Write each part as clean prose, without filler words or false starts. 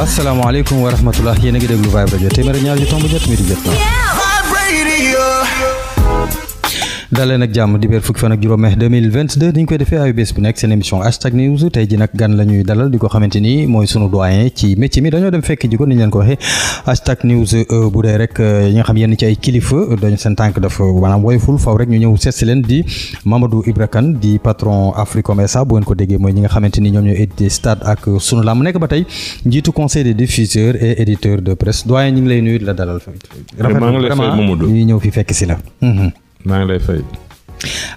asalaamaaleykum wa rahmatulah yéen a ngi déglu Vibe Radio téeméer ñaar yu tomb jot mi di jot na. dalee nag jàmm dibéer fukki fan ak juróom mai 2022 ni ñu koy defee ay bés bu nekk seen émission hashtag news tey ji nag gan la ñuy dalal di ko xamante ni mooy sunu doyen ci métier mi dañoo dem fekk ji ko ni ñu leen ko waxee hashtag news bu dee rek ñi nga xam yenn ci ay kilifa dañu seen tànk dafa maanaam woyful faw rek ñu ñëw seet si leen di Mamadou Ibra Kane di patron Africom SA bu ngeen ko déggee mooy ñi nga xamante ni ñoom ñooy édité stade ak sunu lamb nekk ba tey njiitu conseil des diffuseurs et éditeurs de presse doyen ñu ngi lay nuyu di la dalal fa rafet ñuy ñëw fi fekk si la maa ngi lay fay.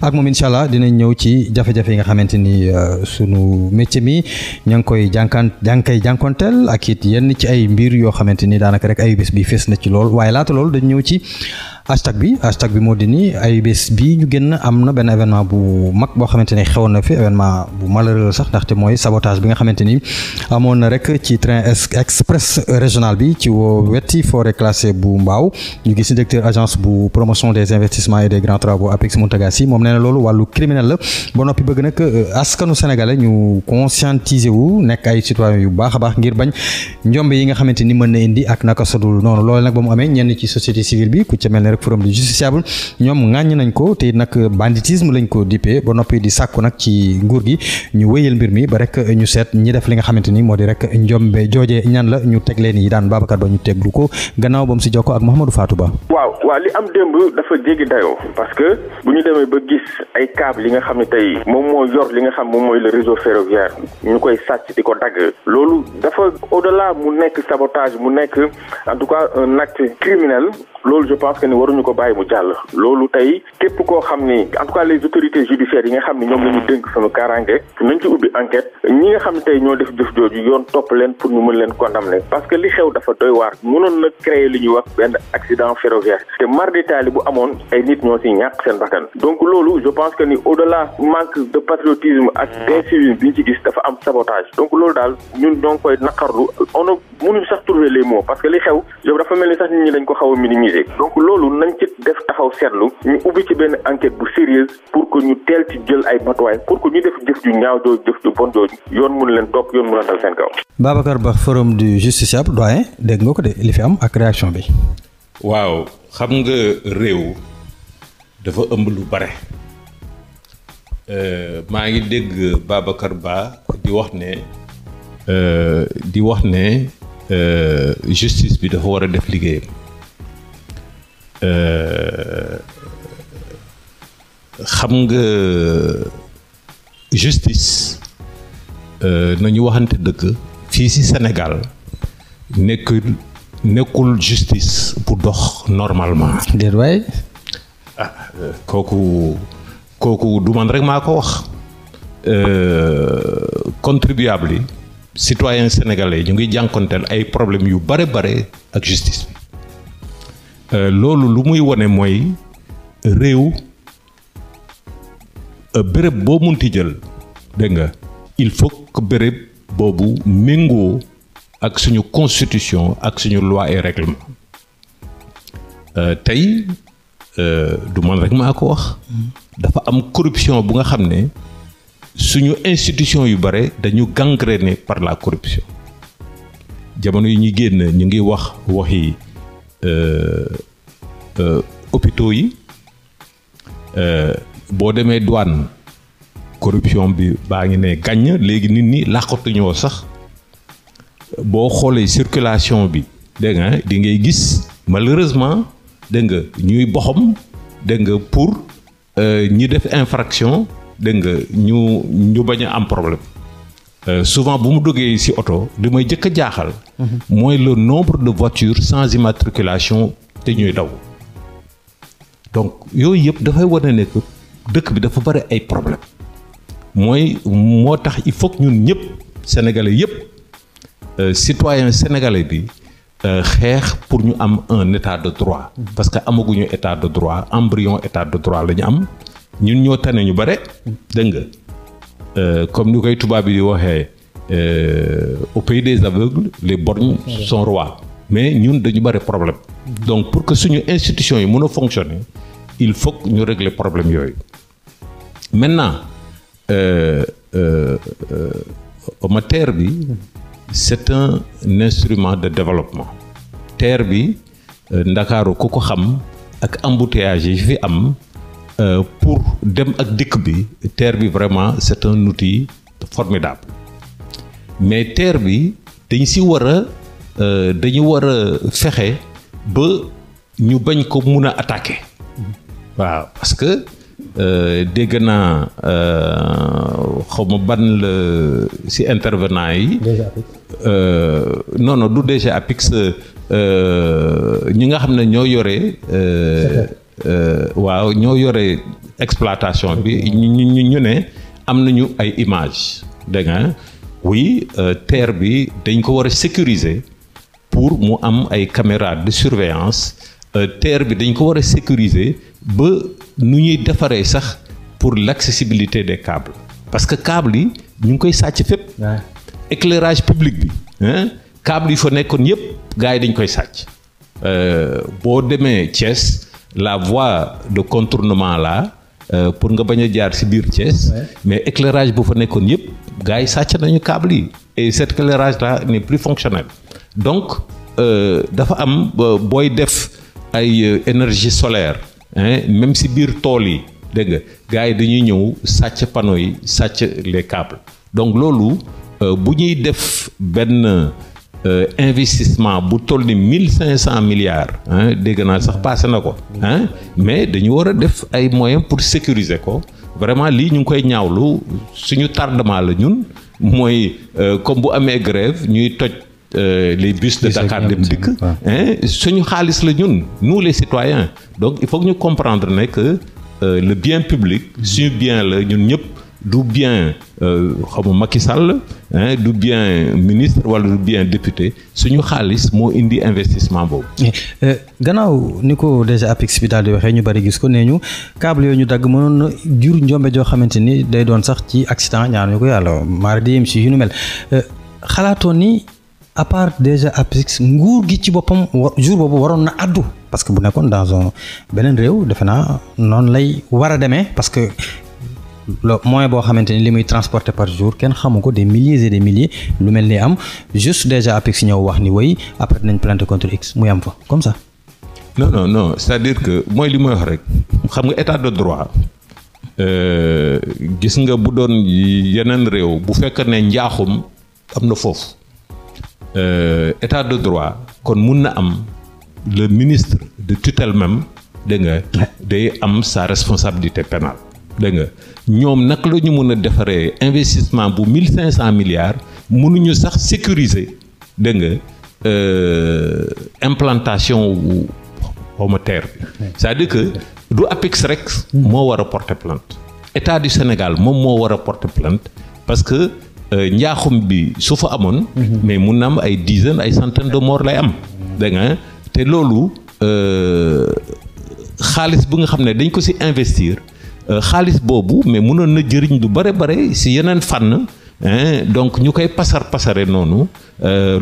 ak moom incha allah dinañ ñëw ci jafe-jafe yi nga xamante ni sunu métier mi ña ngi koy jànkonteel ak it yenn ci ay mbir yoo xamante ni daanaka rek ay bés bi fees na ci lool waaye laata loolu dañ ñëw ci hashtag bi moo di ni ay bés bii ñu génn am na benn événement bu mag boo xamante ni xewoon na fi événement bu malheureux sax ndaxte mooy sabotage bi nga xamante ni amoon na rek ci train express régional bi ci wetti forêt classée bu Mbao ñu gis directeur agence bu promotion des investissements et des grands travaux APEX Mountaga Sy moom nee na loolu wàllu criminel la ba noppi bëgg nag askanu sénégalais ñu conscientiser wu nekk ay citoyens yu baax a baax ngir bañ njombe yi nga xamante ni mën na indi ak naka sodul noonu loolu nag ba mu amee ñenn ci société civile bi ku ca mel ne rek forum du justiciable ñoom ŋàññ nañ ko te nag banditisme lañ ko dippee ba noppi di sàkku nag ci nguur gi ñu wéyal mbir mi ba rek ñu seet ñi def li nga xamante ni moo di rek njombe joojee ñan la ñu teg leen yi daan Babacar Ba ñu teglu ko gannaaw ba mu si jokko ak Mouhamadou Fatou Ba. waaw li am démb dafa jéggi dayoo parce que bu ñu demee ba gis ay câble yi nga xam ne tey moom moo yor li nga xam moom mooy le réseau ferroviaire ñu koy sàcc di ko dagg loolu dafa au-delà mu nekk sabotage mu nekk en tout cas un acte criminel loolu je pense que ni waruñu ko bàyyi mu jàll loolu tey képp koo xam ni en tout cas les autorités judiciaires yi nga xam ni ñoom la ñu dénk sunu kaaraange nañ ci ubbi enquête ñi nga xam ne tey ñoo def jëf jooju yoon topp leen pour ñu mën leen condamner parce que li xew dafa doy waar mënoon na créer li ñuy wax benn accident ferroviaire te mar d'Italie bu amoon ay nit ñoo ci ñàkk seen bakkan donc loolu je pense que ni au-delà manque de patriotisme ak d'incivisme bi ñu ci gis dafa am sabotage donc loolu daal ñun ñoo ngi koy naqarlu on a mënuñu sax trouver les mots parce que li xew dafa mel ni sax nit ñi dañ ko xaw a minimiser donc loolu nañ ci def taxaw seetlu ñu ubbi ci benn enquête bu sérieuse pour que ñu teel ci jël ay matuwaay pour que ñu def jëf ju ñaaw jooju jëf ju bon jooju yoon mun leen topp yoon mun a dal seen kaw. Babacar Ba forum du justiciable doyen dégg nga ko de li fi am ak réaction bi. waaw xam nga réew dafa ëmb lu bare maa ngi dégg Babacar Ba di wax ne justice bi dafa war a def liggéeyam xam nga justice nañu waxante dëgg fii ci Sénégal nekkul justice bu dox normalement. déet waay. kooku du man rek maa ko wax contribuable yi citoyens sénégalais ñu ngi jànkonteel ay problèmes yu bare ak justice bi loolu lu muy wone mooy réew béréb boo munti jël dégg nga il faut que béréb boobu méngoo ak suñu constitution ak suñu loi et règlement tey du man rek maa ko wax dafa am corruption bu nga xam ne suñu institution yu bare dañu gangréné par la corruption jamono yi ñu génn ñu ngi waxi hôpitaux yi boo demee douane corruption bi baa ngi ne gàññ léegi nit ñi làqatuñoo sax boo xoolee circulation bi dégg nga di ngay gis malheureusement dégg nga ñuy boxam dégg nga pour ñi def infraction dégg nga ñu bañ a am problème souvent bu mu duggee ci oto li may jëkk a jaaxal mooy le nombre de voitures sans immatriculation te ñuy daw donc yooyu yëpp dafay wane ne que dëkk bi dafa bari ay problème moo tax il faut que ñun ñëpp sénégalais yëpp citoyen sénégalais bi xeex pour ñu am un état de droit parce que amaguñu état de droit embryon état de droit la ñu am ñun ñoo tane ñu bare dégg nga comme ni koy tubaab bi di waxee au pays des aveugles les borgnes sont rois mais ñun dañu bare problème donc pour que suñu institution yi mën a fonctionner il faut que ñu régler problème yooyu maintenant matière bi c'est un instrument de développement. TER bi Ndakaaru ku ko xam ak embouteillage yi fi am pour dem ak dikk bi TER bi vraiment c'est un outil formidable mais TER bi dañu war a fexe ba ñu bañ ko mun a attaquer waaw parce que dégg naa xaw ma ban la ci intervenant yi. non du DG APIX ñi nga xam ne ñoo yore. waaw ñoo yore exploitation bi ñu ne am nañu ay images dégg nga oui TER bi dañ ko war a sécuriser pour mu am ay caméras de surveillance TER bi dañ ko war a sécuriser ba nu ñuy defaree sax pour l'accessibilité des câbles parce que câbles yi ñu ngi koy sàcc fépp. éclairage public bi câbles yi fa nekkoon yépp gars yi dañ koy sàcc boo demee Thiès. La voie de contournement là pour nga bañ a jaar ci biir Thiès mais éclairage bu fa nekkoon yëpp gars yi sàcc nañu câble yi et cet éclairage là n'est plus fonctionnel donc dafa am booy def ay énergie solaire même ci biir tool yi dégg nga gars yi dañuy ñëw sàcc panneaux yi sàcc les câbles donc loolu bu ñuy def benn investissement bu toll ni 1500 milliards dégg naa sax passé na ko mais dañu war a def ay moyens pour sécuriser ko vraiment lii ñu ngi koy ñaawlu suñu tardement la ñun mooy comme bu amee grève ñuy toj les bus de Dakar Dem Dikk suñu xaalis la ñun nous les citoyens donc il faut que ñu comprendre ne que le bien public suñu bien la ñun ñëpp du bien xam nga Macky Sall du bien ministre wala du bien député suñu xaalis moo indi investissement boobu. gannaaw ni ko déjà APIX bi daal di waxee ñu bari gis ko nee ñu câble yooyu ñu dagg mënoon na jur njombe joo xamante ni day doon sax ci accident ñaanu ko yàlla mara di yem si yu nu mel xalaatoon ni à part déjà APIX nguur gi ci boppam jour boobu waroon na addu parce que bu nekkoon dans un beneen réew defe naa noonu lay war a demee parce que. le moyen boo xamante ni li muy transporter par jour kenn xamu ko des milliers et des milliers lu mel ni am juste déjà APIX ñëw wax ni way après dinañ plainte contre X muy am fa comme ça. non c'est-à-dire que mooy li may wax rek xam nga état de droit gis nga bu doon yeneen réew bu fekkee ne njaaxum am na foofu état de droit kon mun na am le ministre de tutelle même dégg nga day am sa responsabilité pénale. dégg nga ñoom naka la ñu mën a defaree investissement bu 1500 milliards mënuñu sax sécuriser dégg nga implantation wu xawma TER bi c'est-à-dire que du APIX rek moo war a porter plainte état du Sénégal moom moo war a porter plainte parce que njaaxum bi su fa amoon mais mun na am ay dizaines ay centaines de morts lay am dégg nga te loolu xaalis bu nga xam ne dañ ko ci investir xaalis boobu mais mënoon na jëriñ du bare ci yeneen fànn donc ñu koy pasare noonu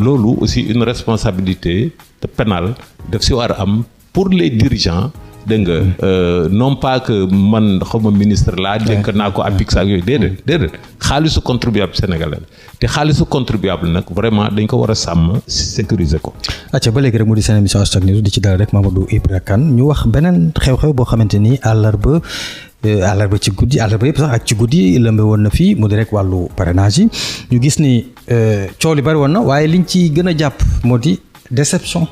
loolu aussi une responsabilité pénale daf ci war a am pour les dirigeants dégg nga non pas que man xawma ministre laa dénk naa ko APIX ak yooyu déedéet xaalisu contribuable sénégalais te xaalisu contribuable nag vraiment dañ ko war a sàmm sécuriser ko. acca ba léegi rek mu di seen émission Hashtag News di ci dal rek Mamadou Ibra Kane ñu wax beneen xew-xew boo xamante ni àllarba ci guddi àllarba yëpp sax ak ci guddi lëmbe woon na fii mu di rek wàllu parrainage yi ñu gis ni coow li bari woon na waaye liñ ci gën a jàpp moo di déception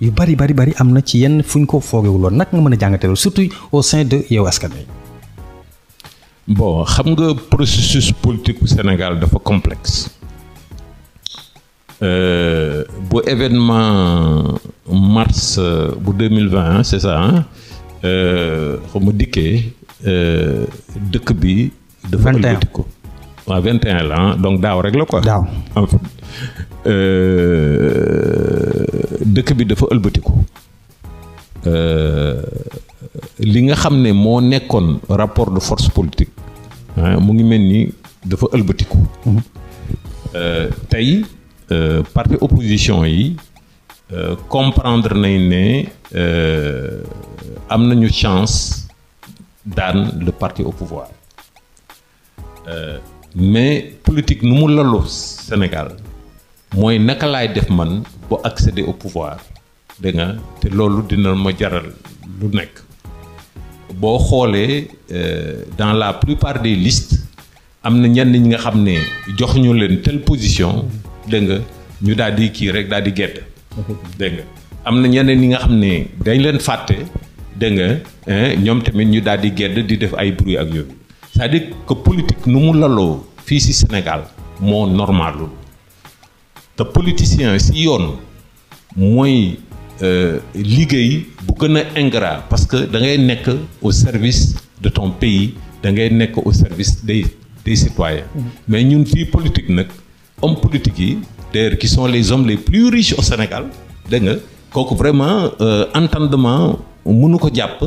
yu bari am na ci yenn fu ñu ko foogewul woon nag nga mën a jàngatee surtout au sein de Yewwi Askan Wi. bon xam nga processus politique bu Sénégal dafa complexe bu événement mars bu 2020 c'est ça xam nga dikkee dëkk bi. dafa ëlbatiku waaw 21 la donc daaw rek la quoi. daaw en fait dëkk bi dafa ëlbatiku li nga xam ne moo nekkoon rapport de force politique mu ngi mel ni dafa ëlbatiku. tey parti opposition yi comprendre nañ ne am nañu chance daan le parti au pouvoir mais politique nu mu lalu Sénégal mooy naka laay def man ba accéder au pouvoir dégg nga te loolu dina ma jaral lu nekk boo xoolee dans la plupart des listes am na ñenn ñi nga xam ne jox ñu leen telle position dégg nga ñu daal di kii rek daal di gedd dégg nga am na ñeneen ñi nga xam ne dañ leen fàtte dégg nga ñoom tamit ñu daal di gedd di def ay bruit ak yooyu c'est-à-dire que politique nu mu laloo fii ci Sénégal moo normalul te politicien ci yoon mooy liggéey bu gën a ingrat parce que da ngay nekk au service de ton pays da ngay nekk au service des citoyens mais ñun fii politique nag hommes politiques yi d'ailleurs qui sont les hommes les plus riches au Sénégal dégg nga kooku vraiment entendement mënu ko jàpp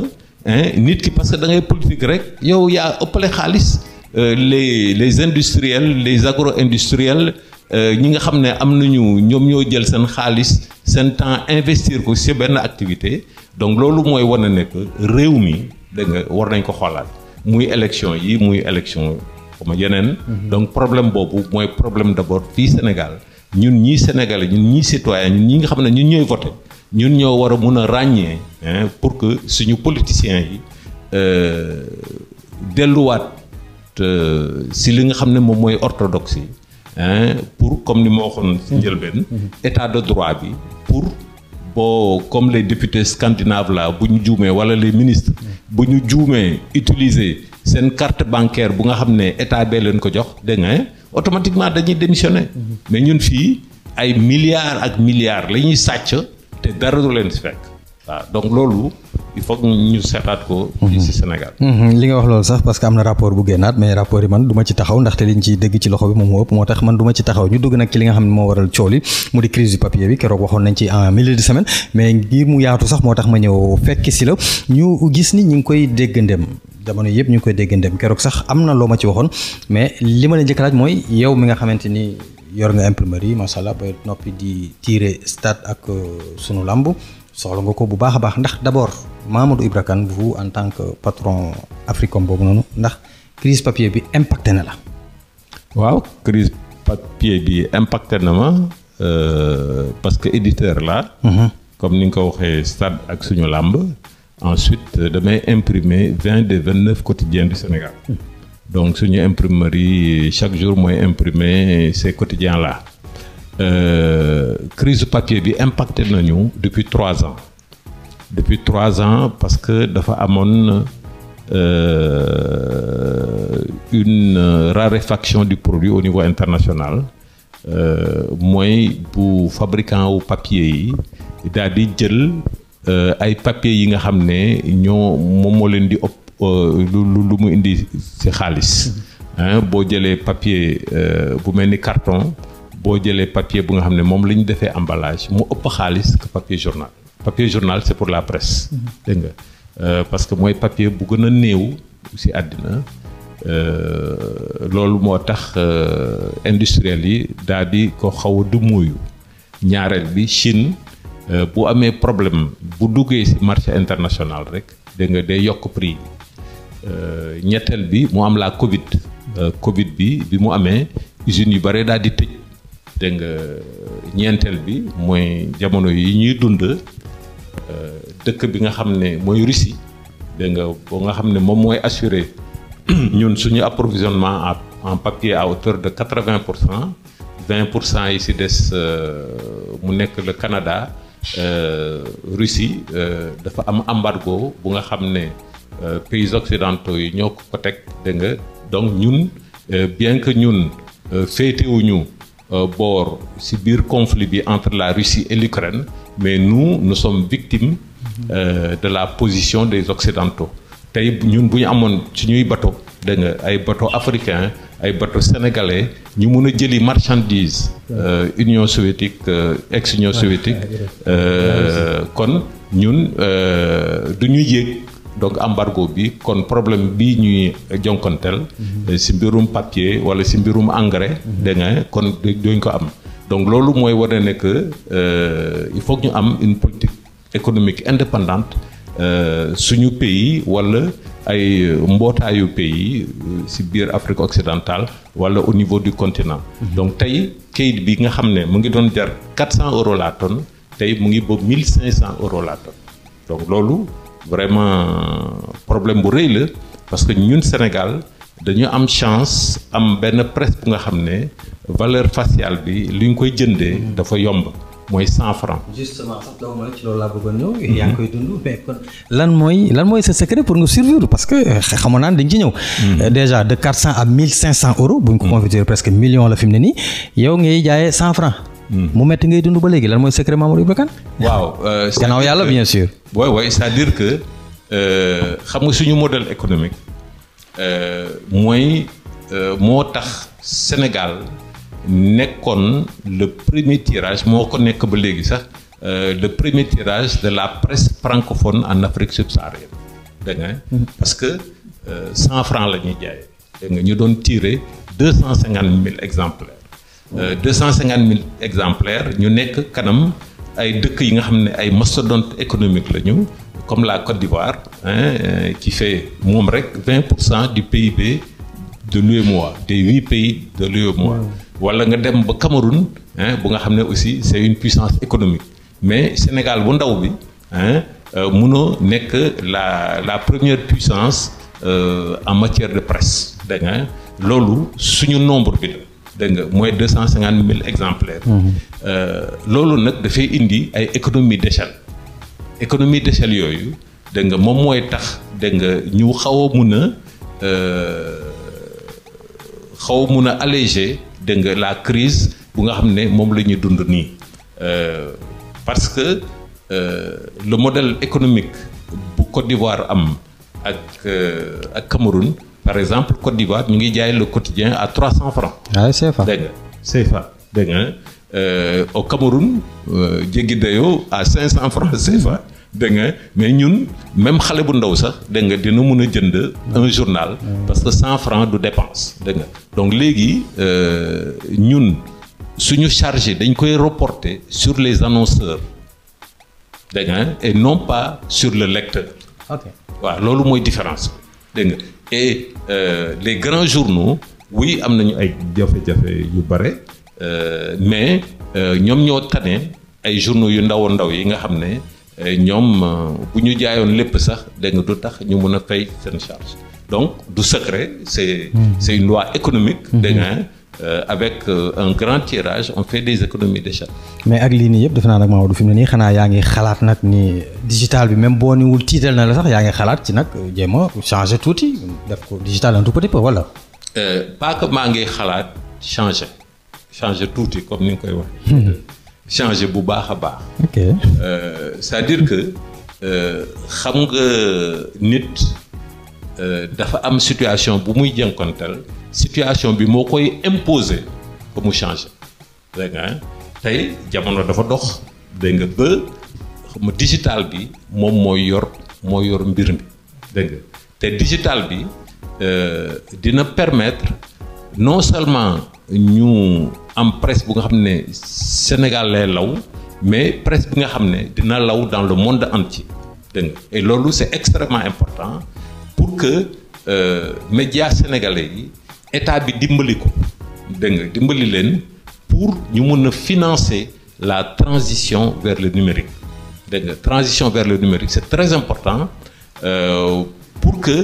nit ki parce que da ngay politique rek yow yaa ëppale xaalis les industriels les agro-industriels ñi nga xam ne am nañu ñoom ñoo jël seen xaalis seen temps investir ko ci benn activité donc loolu mooy wane ne que réew mi dégg nga war nañ ko xoolaat muy élection yi muy élection comme yeneen donc problème boobu mooy problème d'abord fii Sénégal ñun ñii Sénégalais ñun ñii citoyens ñun ñi nga xam ne ñun ñooy voté ñun ñoo war a mun a ràññee pour que suñu politiciens yi delluwaat ci li nga xam ne moom mooy orthodoxie pour comme ni ma waxoon ci njëlbeen état de droit bi pour boo comme les députés scandinaves là bu ñu juumee wala les ministres bu ñu juumee utiliser seen carte bancaire bu nga xam ne état bee leen ko jox dégg nga automatiquement dañuy démissionner mais ñun fii ay milliards ak milliards la ñuy sàcc te dara du leen ci fekk waaw donc loolu il faut que ñu seetaat ko fii ci Sénégal li nga wax loolu sax parce que am na rapport bu génnaat mais rapport yi man du ma ci taxaw ndaxte liñ ci dégg ci loxo bi moom moo ëpp moo tax man du ma ci taxaw ñu dugg nag ci li nga xam ne moo waral cooli mu di crise du papier bi keroog waxoon nañ ci en milieu de semaine mais ngir mu yaatu sax moo tax ma ñëw fekk ci la ñu gis ni ñu ngi koy dégg ndem jamono yëpp ñu ngi koy dégg ndem keroog sax am na loo ma ci waxoon mais li ma la njëkk laaj mooy yow mi nga xamante ni yor nga imprimerie macha allah ba noppi di tirer stade ak sunu lamb soxla nga ko bu baax a baax ndax d'abord Mamadou Ibra Kane vous en tant que patron Africom boobu noonu ndax crise papier bi impacté na la. waaw crise papier bi impacté na ma parce que éditeur la comme ni nga ko waxee stade ak suñu làmb ensuite damay imprimer 20 des 29 quotidiens du Sénégal donc suñu imprimerie chaque jour mooy imprimer ces quotidiens là. Crise papier bi impacté nañu depuis 3 ans parce que dafa amoon une raréfaction du produit au niveau international mooy bu fabricant wu papier yi daal di jël ay papier yi nga xam ne moom moo leen di lu mu indi ci xaalis boo jëlee papier bu mel ni carton boo jëlee papier bu nga xam ne moom la ñu defee emballage mu ëpp xaalis que papier journal c'est pour la presse dégg nga parce que mooy papier bu gën a néew ci àddina loolu moo tax industriel yi daal di ko xaw a du muuyu ñaareel bi Chine bu amee problème bu duggee ci marché international rek dégg nga day yokk prix ñetteel bi mu am la Covid bi mu amee usines yu bare daal di tëj dégg nga ñeenteel bi mooy jamono yi ñuy dund dëkk bi nga xam ne mooy Russie dégg nga boo nga xam ne moom mooy assurer ñun suñu approvisionnement en papier à hauteur de 80%, 20% yi ci des mu nekk le Canada Russie dafa am embargo bu nga xam ne pays occidentaux yi ñoo ko teg dégg nga donc ñun bien que ñun féetewuñu boor ci biir conflit bi entre la Russie et l'Ukraine mais nous sommes victimes de la position des occidentaux tey ñun bu ñu amoon suñuy bateau dégg nga ay bateau africain ay bateau sénégalais ñu mun a jëli marchandise Union soviétique ex-Union soviétique kon ñun du ñu yéeg donc embargo bi kon problème bii ñuy jonkonteel ci mbirum papier wala ci mbirum engrais dégg nga kon duñ ko am donc loolu mooy wane ne que il faut que ñu am une politique économique indépendante suñu pays wala ay mbootaayu pays ci biir Afrique occidentale wala au niveau du continent. Donc tey kayit bi nga xam ne mu ngi doon jar 400 € la tonne tey mu ngi ba 1500 € la tonne donc loolu vraiment problème bu rëy la parce que ñun Sénégal dañu am chance am benn presse bu nga xam ne valeur faciale bi li ñu koy jëndee dafa yomb. mooy 100 francs. justement sax doo ma ci loolu laa bëggoon ñëw. yaa ngi koy dund mais kon lan mooy sa secret pour nga survivre parce que xamoon naa ne dañ ci ñëw. déjà de 400 à 1500 € bu ñu ko convertir presque million la fi mu ne nii yow ngay jaayee 100 francs. mu metti ngay dund ba léegi lan mooy secret Mamadou Ibra Kane. waaw gannaaw yàlla bien sûr. oui c'est-à-dire que xam nga suñu modèle économique moo tax Sénégal. nekkoon le premier tirage moo ko nekk ba léegi sax le premier tirage de la presse francophone en Afrique subsaharienne dégg nga parce que 100 francs la ñuy jaay dégg nga ñu doon tirer 250 000 exemplaires 250 000 exemplaires ñu nekk kanam ay dëkk yi nga xam ne ay mastodonte économique la ñu comme la Côte d'Ivoire qui fait moom rek 20% du PIB de l'UEMOA des 8 pays de l'UEMOA wala nga dem ba Cameroun bu nga xam ne aussi c'est une puissance économique mais Sénégal bu ndaw bi mënoo nekk la première puissance en matière de presse dégg nga loolu suñu nombre bi la dégg nga mooy 250 000 exemplaires. loolu nag dafay indi ay économie d'échelle yooyu dégg nga moom mooy tax dégg nga ñu xaw a mun a alléger dégg nga la crise bu nga xam ne moom la ñuy dund nii parce que le modèle économique bu Côte d'Ivoire am ak Cameroun par exemple Côte d'Ivoire ñu ngi jaay le quotidien à 300 francs. waaw CFA dégg nga CFA dégg nga au Cameroun jéggi dayoo à 500 francs CFA. dégg nga mais ñun même xale bu ndaw sax dégg nga dina mën a jënd un journal parce que 100 francs du dépense dégg nga donc léegi ñun suñu chargé dañ koy reporter sur les annonceurs dégg nga et non pas sur le lecteur. ok waaw loolu mooy différence dégg nga et les grands journaux oui am nañu ay jafe-jafe yu bare mais ñoom ñoo tane ay journaux yu ndaw yi nga xam ne. ñoom bu ñu jaayoon lépp sax dégg nga du tax ñu mën a fay seen charge donc du secret c'est une loi économique dégg nga avec un grand tirage on fait des économies d'échelle. mais ak lii nii yëpp defe naa nag Mamadou fi mu ne nii xanaa yaa ngi xalaat nag ni digital bi même boo niwul tiital na la sax yaa ngi xalaat ci nag jéem a changer tuuti def ko digital un tout petit peu wala. pas que maa ngi xalaat changer tuuti comme ni nga koy waxee. changer bu baax a baax. ok c'est-à-dire que xam nga nit dafa am situation bu muy jànkonteel situation bi moo koy imposer ba mu changer dégg nga tey jamono dafa dox dégg nga ba xam digital bi moom mooy yor mbir mi dégg nga te digital bi dina permettre non seulement ñu am presse bu nga xam ne Sénégal lay law mais presse bi nga xam ne dina law dans le monde entier dégg nga et loolu c'est extrêmement important pour que médias sénégalais yi état bi dimbali ko dégg nga dimbali leen pour ñu mën a financer la transition vers le numérique dégg nga transition vers le numérique c'est très important pour que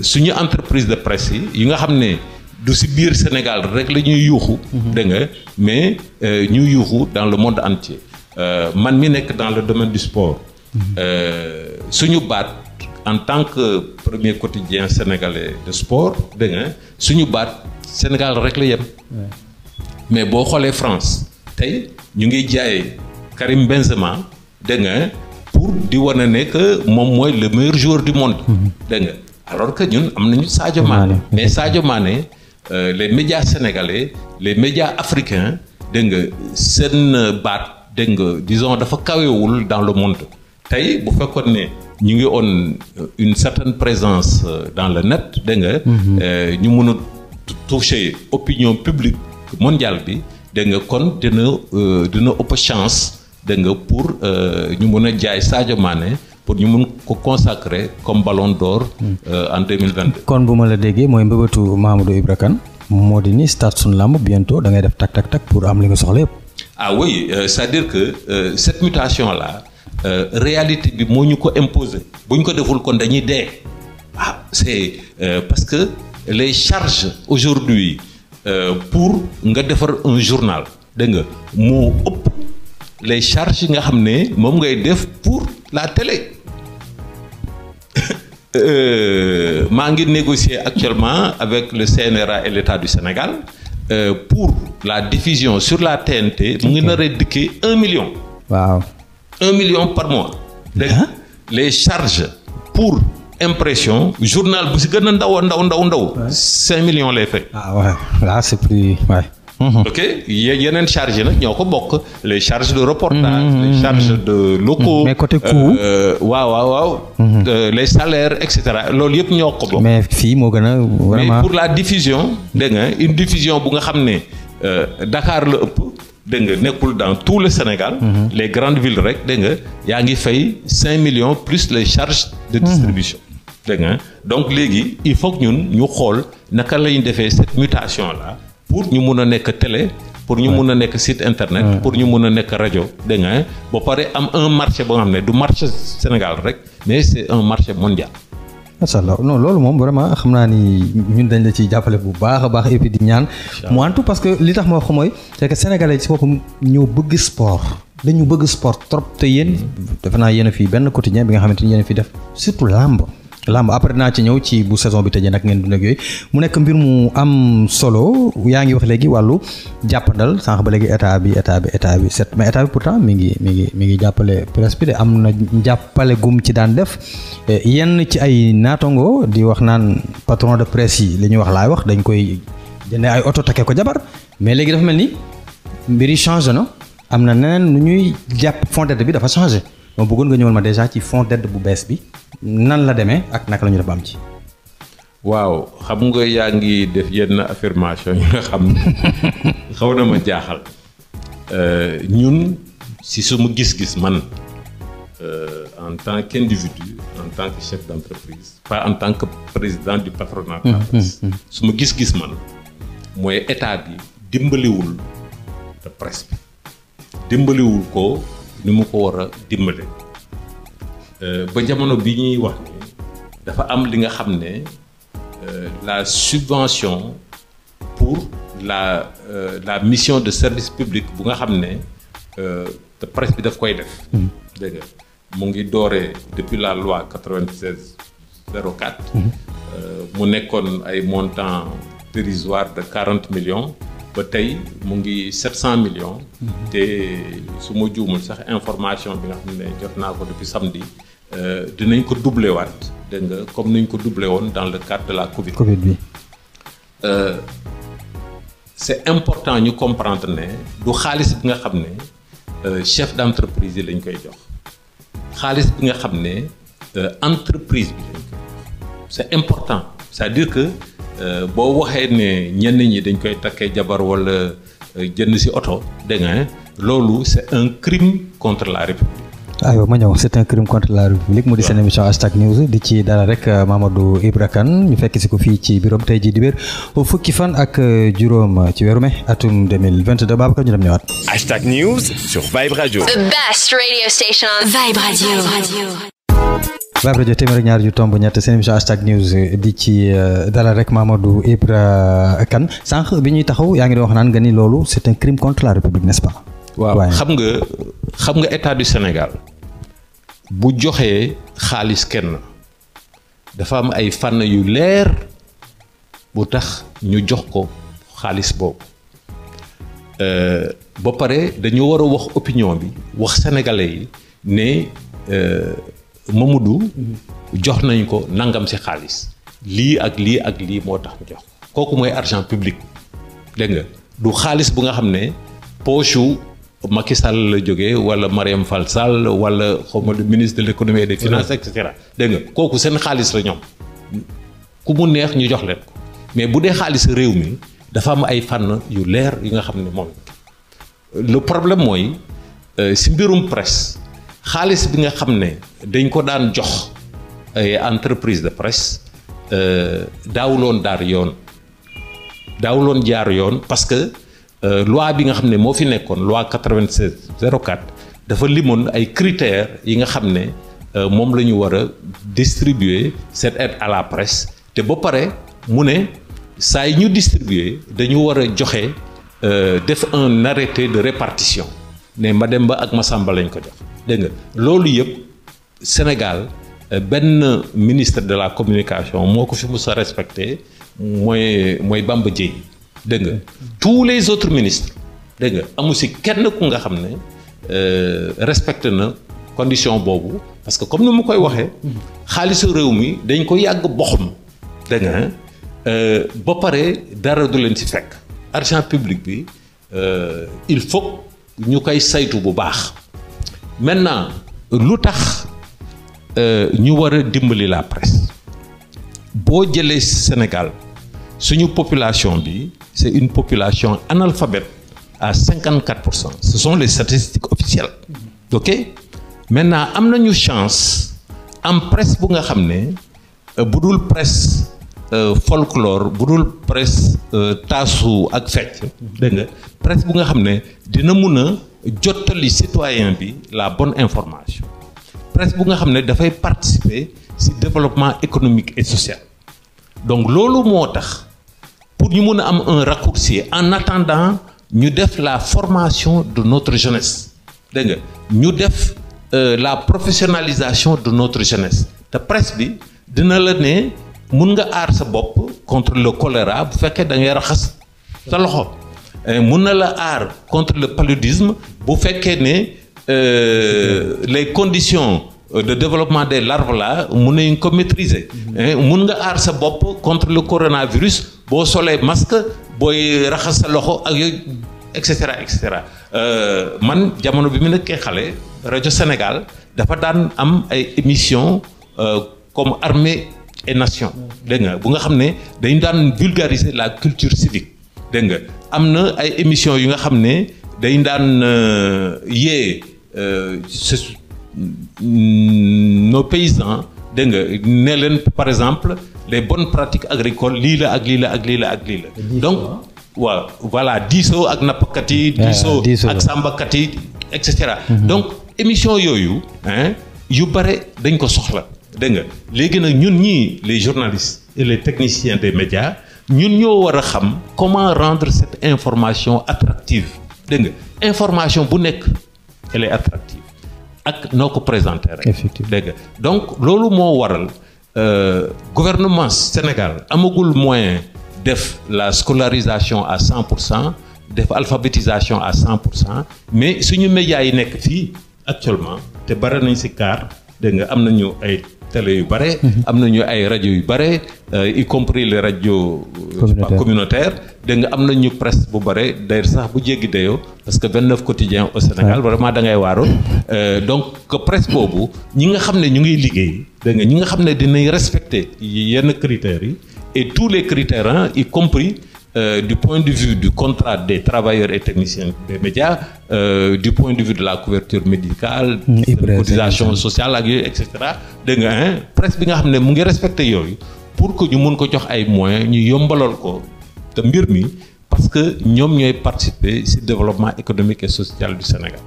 suñu entreprise de presse yi nga xam ne du ci biir Sénégal rek la ñuy yuuxu dégg nga mais ñuy yuuxu dans le monde entier man mi nekk dans le domaine du sport suñu baat en tant que premier quotidien sénégalais de sport dégg nga suñu baat Sénégal rek la yem mais boo xoolee France tey ñu ngi jaay Karim Benzema dégg nga pour di wane ne que moom mooy le meilleur joueur du monde dégg nga alors que ñun am nañu Sadio Mané mais Sadio Mané les médias sénégalais les médias africains dégg nga seen baat dégg nga disons dafa kawewul dans le monde tey bu fekkoon ne ñu ngi on une certaine présence dans le net dégg nga ñu mën a toucher opinion publique mondiale bi dégg nga kon dina ëpp chance dégg nga pour ñu mën a jaay Sadio Mané pour ñu mun ko consacrer comme ballon d'or en 2022. kon bu ma la déggee mooy mbëbëtu Mamadou Ibra Kane moo di ni stade sunu lamb bientôt da ngay def tak pour am li nga soxla yëpp. Ah oui, c'est-à-dire que cette mutation là réalité bi moo ñu ko imposer bu ñu ko deful kon dañuy dee. Ah c'est parce que les charges aujourd'hui pour nga defar un journal dégg nga moo ëpp les charges yi nga xam ne moom ngay def pour la télé. maa ngi négocier actuellement avec le CNRA et l'État du Sénégal pour la diffusion sur la TNT mu ngi nar a dikkee 1 million. waaw 1 million par mois. dégg nga les charges pour impression journal bu si gën a ndaw 5 millions lay fay. ah ouais là c'est plus ouais. ok yeneen charges nag ñoo ko bokk les charges de reportage les charges de locaux. mais côté coût. waaw. les salaires et cetera loolu yëpp ñoo ko bokk. mais fii moo gën a vraiment. mais pour la diffusion dégg nga une diffusion bu nga xam ne Dakar la ëpp dégg nga nekkul dans tout le Sénégal. les grandes villes rek dégg nga yaa ngi fay 5 millions plus les charges de distribution. dégg nga donc léegi il faut que ñun ñu xool naka la ñu defee cette mutation là. pour ñu mun a nekk télé pour ñu mun a nekk site internet pour ñu mun a nekk rajo dégg nga ba pare am un marché boo xam ne du marché Sénégal rek mais c'est un marché mondial. macha allah non loolu moom vraiment xam naa ni ñun dañ la ciy jàppale bu baax a baax et puis di ñaan. mu antu parce que li tax ma wax mooy c'est que sénégalais ci boppam ñoo bëgg sport dañu bëgg sport trop te yéen defe naa yéen a fii benn quotidien bi nga xamante ni yéen a fi def surtout lamb après naa ci ñëw ci bu saison bi tëjee nag ngeen dund ak yooyu mu nekk mbir mu am solo yaa ngi wax léegi wàllu jàppandal sànq ba léegi état bi set mais état bi pourtant mi ngi jàppale presse bi de am na jàppale gum ci daan def yenn ci ay naatango di wax naan patron de presse yi li ñuy wax laay wax dañ koy jëndee ay oto takkee ko jabar mais léegi dafa mel ni mbir yi changé na am na neneen nu ñuy jàpp fond d'aide bi dafa changé moom bëggoon nga ñëwal ma déjà ci fond d'aide bu bees bi nan la demee ak naka la ñu def ba am ci. waaw xam nga yaa ngi def yenn affirmation yi nga xam ne xaw na ma jaaxal ñun si suma gis-gis man en tant qu'individu en tant que chef d'entreprise pas en tant que président du patronat de la presse suma gis-gis man mooy état bi dimbaliwul de presse bi dimbaliwul ko ni mu ko war a dimbale ba jamono bi ñuy wax ni dafa am li nga xam ne la subvention pour la mission de service public bu nga xam ne te presse bi daf koy def. dégg nga mu ngi dooree depuis la loi 96/04. mu nekkoon ay montants dérisoires de 40 millions. ba tey mu ngi 700 millions. te su ma juumul sax information bi nga xam ne jot naa ko depuis samedi dinañ ko doubler waat dégg nga comme nañ ko doubler woon dans le cadre de la Covid bi. c'est important ñu comprendre ne du xaalis bi nga xam ne chef d'entreprise yi lañ koy jox xaalis bi nga xam ne entreprise bi lañ koy jox c'est important c'est-à-dire que. boo waxee ne ñenn ñi dañ koy takkee jabar wala jënd ci oto dégg nga loolu c'est un crime contre la République. aywa ma ñëw c'est un crime contre la République mu di seen émission hashtag news di ci dara rek Mamadou Ibra Kane ñu fekk ci ko fii ci bureau tey jii dibéer fukki fan ak juróom ci weeru mai atum 2022 Babacar ñu dem ñëwaat. hashtag news sur Vibe Radio. The best radio station on Vibe Radio. Vibe Radio téeméer ak ñaar yu tomb ñett seen émission hashtag news di ci dalal rek Mamadou Ibra Kane sànq bi ñuy taxaw yaa ngi doon wax naan nga ni loolu c'est un crime contre la République n'est-ce pas. waaw xam nga état du Sénégal bu joxee xaalis kenn dafa am ay fànn yu leer bu tax ñu jox ko xaalis boobu ba pare dañu war a wax opinion bi wax sénégalais yi ne. Mamadou jox nañ ko nangam ci xaalis lii ak lii moo tax ñu jox kooku mooy argent public dégg nga du xaalis bu nga xam ne poche u Macky Sall la jógee wala Marième Fall Sall wala xawma le ministre de l'économie et des finances et cetera dégg nga kooku seen xaalis la ñoom ku mu neex ñu jox leen ko mais bu dee xaalis réew mi dafa am ay fànn yu leer yi nga xam ne moom le problème mooy ci mbirum presse xaalis bi nga xam ne dañ ko daan jox ay entreprise de presse daawuloon jaar yoon parce que loi bi nga xam ne moo fi nekkoon loi 96/04 dafa limoon ay critères yi nga xam ne moom la ñu war a distribuer cette aide à la presse te ba pare mu ne saa yi ñu distribuer dañu war a joxe def un arrêté de répartition ne Mademba ak Massamba lañ ko jox dégg nga loolu yëpp Sénégal benn ministre de la communication moo ko fi mus a respecté mooy Bamba Dièye dégg nga tous les autres ministres dégg nga amu si kenn ku nga xam ne respecté na condition boobu parce que comme ni mu koy waxee xaalisu réew mi dañ ko yàgg boxam dégg nga ba pare dara du leen si fekk argent public bi il faut ñu koy saytu bu baax maintenant lu tax ñu war a dimbali la presse boo jëlee Sénégal suñu population bi c'est une population analphabète à 54%. Ce sont les statistiques officielles. Ok? Maintenant am nañu chance am presse bu nga xam ne bu dul presse folklore bu dul presse taasu ak fecc dégg nga presse bu nga xam ne dina mun a jottali citoyen bi la bonne information presse bu nga xam ne dafay participer ci développement économique et social donc loolu moo tax pour ñu mun a am un raccourci en attendant ñu def la formation de notre jeunesse dégg nga ñu def la professionnalisation de notre jeunesse te presse bi dina la ne mun nga aar sa bopp contre le choléra bu fekkee da ngay raxas sa loxo mun na la aar contre le paludisme bu fekkee ne les conditions de développement des larves là mun nañ ko maîtriser mun nga aar sa bopp contre le coronavirus boo solee masque booy raxas sa loxo ak yooyu et cetera man jamono bi mu nekkee xale rajo Sénégal dafa daan am ay émissions comme Armée et Nation dégg nga bu nga xam ne dañu daan vulgariser la culture civique dégg nga am na ay émissions yu nga xam ne dañ daan yee nos paysans dégg nga ne leen par exemple les bonnes pratiques agricoles lii la ak lii la ak lii la ak lii la donc waaw voilà diisoo ak nappkat yi diisoo ak sàmbakat yi et cetera donc émission yooyu yu bare dañ ko soxla dégg nga léegi nag ñun ñii les journalistes et les techniciens des médias ñun ñoo war a xam comment rendre cette information attractive dégg nga information bu nekk elle est attractive ak noo ko présenter rek dégg nga donc loolu moo waral gouvernement Sénégal amagul moyen def la scolarisation à 100% def alphabétisation à 100% mais suñu médias yi nekk fii actuellement te bare nañ ci car dégg nga am nañu ay télé yu bare am nañu ay rajo yu bare y compris les radios communautaires dégg nga am nañu presse bu bare d'ailleurs sax bu jéggi dayoo parce que 29 quotidiens au Sénégal vraiment da ngay waaru donc que presse boobu ñi nga xam ne ñu ngi liggéey dégg nga ñi nga xam ne dinañ respecter yenn critères yi et tous les critères y compris du point de vue du contrat des travailleurs et techniciens des médias du point de vue de la couverture médicale cotisation sociale ak yooyu et cetera dégg nga presse bi nga xam ne mu ngi respecté yooyu pour que ñu mun ko jox ay moyens ñu yombalal ko te mbir mi parce que ñoom ñooy participer ci développement économique et social du Sénégal.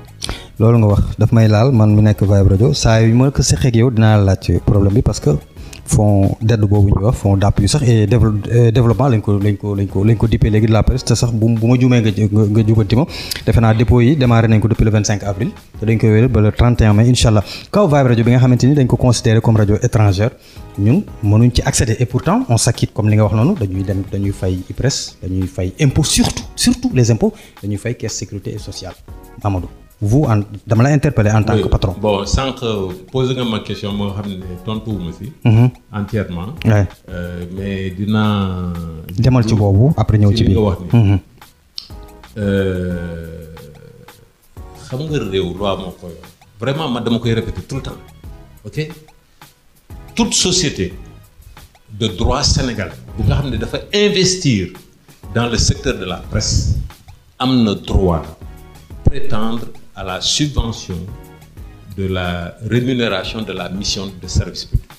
loolu nga wax daf may laal man mi nekk Vibe Radio saa yu ma ko seqee ak yow dinaa laaj problème bi parce que fonds d'aide boobu ñuy wax fonds d'appui sax et développement lañ ko dippee léegi de la presse te sax bu ma juumee nga jubanti ma defe naa dépôt yi démarré nañ ko depuis le 25 avril te dañ koy wéyal ba le 31 mai incha allah kaw Vibe Radio bi nga xamante ni dañ ko considéré comme rajo étrangère ñun mënuñ ci accéder et pourtant on s'acquitte comme li nga wax noonu dañuy fay IPRES dañuy fay impôt surtout les impôts dañuy fay caisse sécurité et sociale Amadou. vous dama la interpeller en tant que patron. bon sànq posé nga ma question moo xam ne tontuwuma si. entièrement. mais dinaa. demal ci boobu après ñëw ci biir nga wax ni. xam nga réew loi moo koy vraiment man dama koy répéter tout le temps ok toute société de droit sénégalais bu nga xam ne dafa investir dans le secteur de la presse am na droit prétendre à la subvention de la rémunération de la mission de service public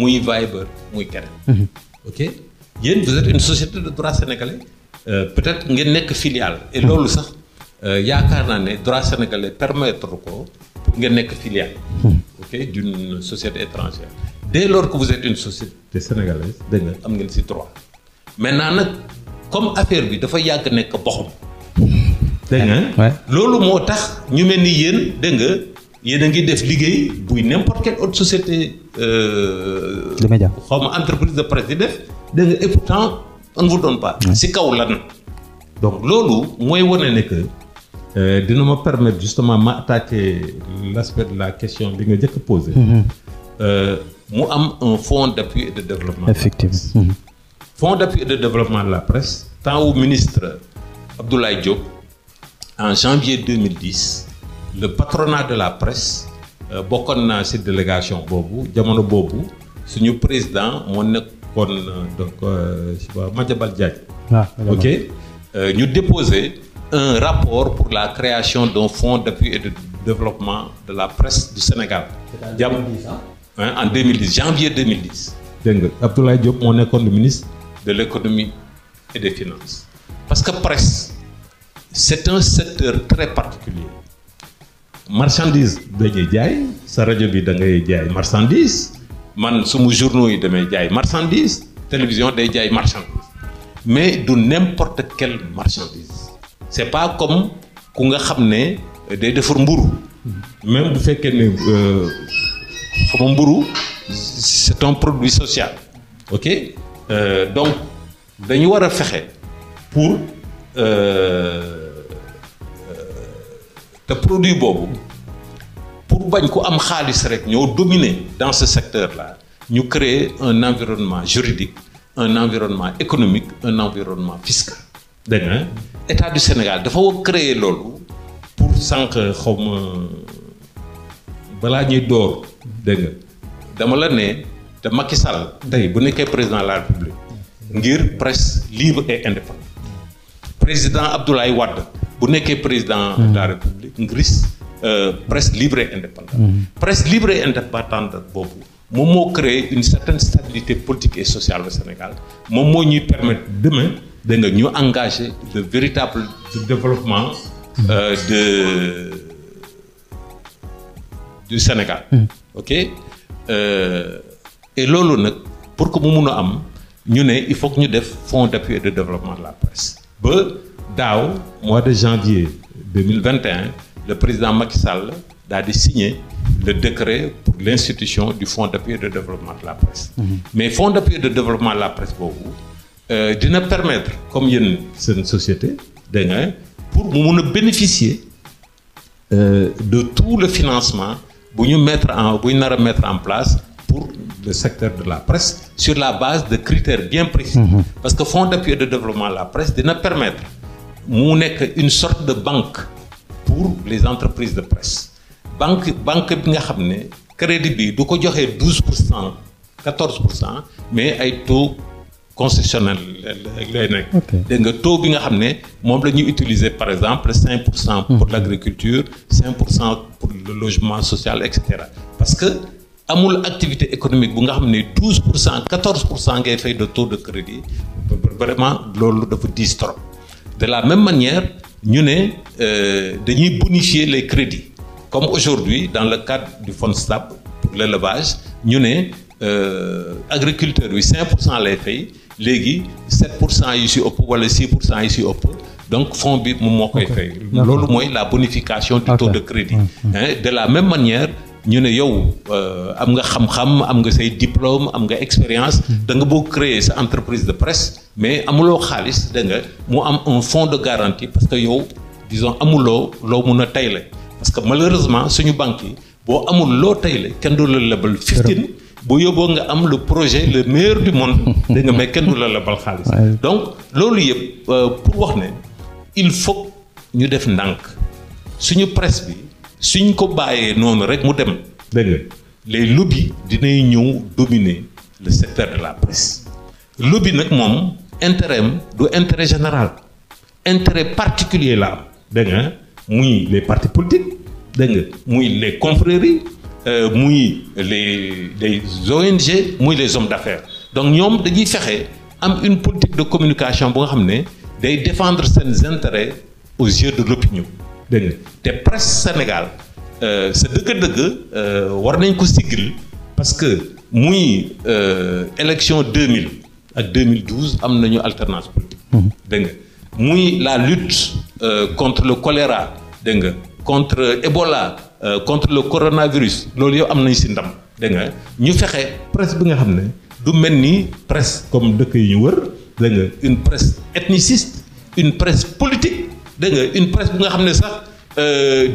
muy Viber muy keneen. ok yéen vous êtes une société de droit sénégalais peut-être ngeen nekk filiale. et loolu sax yaakaar naa ne droit sénégalais permettre ko pour ngeen nekk filiale. ok d'une société étrangère. dès lors que vous êtes une société sénégalaise dégg nga am ngeen ci droit maintenant nag comme affaire bi dafa yàgg nekk boxam. dégg nga loolu moo tax ñu mel ni yéen dégg nga yéen a ngi def liggéey buy n'importe quelle autre société. de média xaw ma entreprise de presse di def dégg nga et pourtant on ne vous donne pas. ci kaw lan. donc loolu mooy wane ne que dina ma permettre justement ma attaquer l'aspect de la question bi nga njëkk a posé. mu am un fonds d'appui et de développement. effectivement. fonds d'appui et de développement de la presse temps au ministre Abdoulaye Diop en janvier 2010 le patronat de la presse bokkoon naa ci délégation boobu jamono boobu suñu président moo nekkoon donc Madiambal Diagne. ok ñu déposé un rapport pour la création d'un fonds d'appui et de développement de la presse du Sénégal. En 2010 janvier 2010. dégg nga Abdoulaye Diop moo nekkoon le ministre de l'économie et des finances. parce que presse c'est un secteur très particulier marchandise dañuy jaay sa rajo bi da ngay jaay marchandise man suma journaux yi damay jaay marchandise télévision day jaay marchandise mais du n'importe quelle marchandise c'est pas comme ku nga xam ne day defar mburu même bu fekkee ne xam mburu c'est un produit social ok donc dañu war a fexe pour te produit boobu pour bañ ku am xaalis rek ñoo dominer dans ce secteur-là ñu créer un environnement juridique un environnement économique un environnement fiscal. dégg nga État du Sénégal dafa war créer loolu pour sànq xaw ma balaa ñuy door dégg nga dama la ne te Macky Sall tey bu nekkee président de la République ngir presse libre et indépendante président Abdoulaye Wade bu nekkee président de la République ngir presse libre et indépendante. presse libre et indépendante boobu moom moo créer une certaine stabilité politique et sociale au Sénégal moom moo ñuy permettre demain dégg nga ñu engager le véritable développement du Sénégal. ok et loolu nag pour que mu mun a am ñu ne il faut que ñu def fonds d'appui et de développement de la presse. ba daaw mois de janvier 2021 le président Macky Sall daal di signer le décret pour l'institution du fonds d'appui et de développement de la presse. mais fonds d'appui et de développement de la presse boobu dina permettre comme yéen seen société dégg nga pour mu mun a bénéficier de tout le financement bu ñu nar a mettre en place pour le secteur de la presse sur la base de critères bien précis. parce que fonds d'appui et de développement de la presse dina permettre mu nekk une sorte de banque pour les entreprises de presse banque bi nga xam ne crédit bi du ko joxee 12% 14% mais ay taux concessionnel lay nekk. dégg nga taux bi nga xam ne moom la ñuy utiliser par exemple 5% pour l'agriculture 5% pour le logement social et cetera parce que amul activité économique bu nga xam ne 12% 14% ngay fay de taux de crédit vraiment loolu dafa diis trop. de la même manière ñu ne dañuy bonifier les crédits comme aujourd'hui dans le cadre du FONSTAB pour l'élevage ñu ne agriculteurs yi 5% lay fay léegi 7% yi si ëpp wala 6% yi si ëpp donc fonds bi moom moo koy fay. loolu mooy la bonification du taux de crédit. de la même manière ñu ne yow am nga xam-xam am nga say diplôme am nga expérience da nga bëgg créer sa entreprise de presse mais amuloo xaalis da nga mu am un fonds de garantie parce que yow disons amuloo loo mun a tayle parce que malheureusement suñu banque yi boo amul loo tayle kenn du la lebal 15 bu yóbboo nga am le projet le meilleur du monde da nga mais kenn du la lebal xaalis donc loolu yëpp pour wax ne il faut ñu def ndànk suñu presse bi suñ ko bàyyee noonu rek mu dem dégg nga les lobbies dinay ñëw dominer le secteur de la presse lobby nag moom intérêt am du intérêt général intérêt particulier la am dégg nga muy les partis politiques dégg nga muy les confréries muy les ONG muy les hommes d'affaires donc ñoom dañuy fexe am une politique de communication bu nga xam ne day défendre seen intérêts aux yeux de l'opinion dégg nga te presse Sénégal sa dëgg-dëgg war nañ ko siggil parce que muy élection 2000 ak 2012 am nañu alternance politique dégg nga muy la lutte contre le choléra dégg nga contre Ebola contre le coronavirus loolu yow am nañ ci ndam dégg nga ñu fexe presse bi nga xam ne du mel ni presse comme dëkk yi ñu wër dégg nga une presse ethniciste une presse politique dégg nga une presse bu nga xam ne sax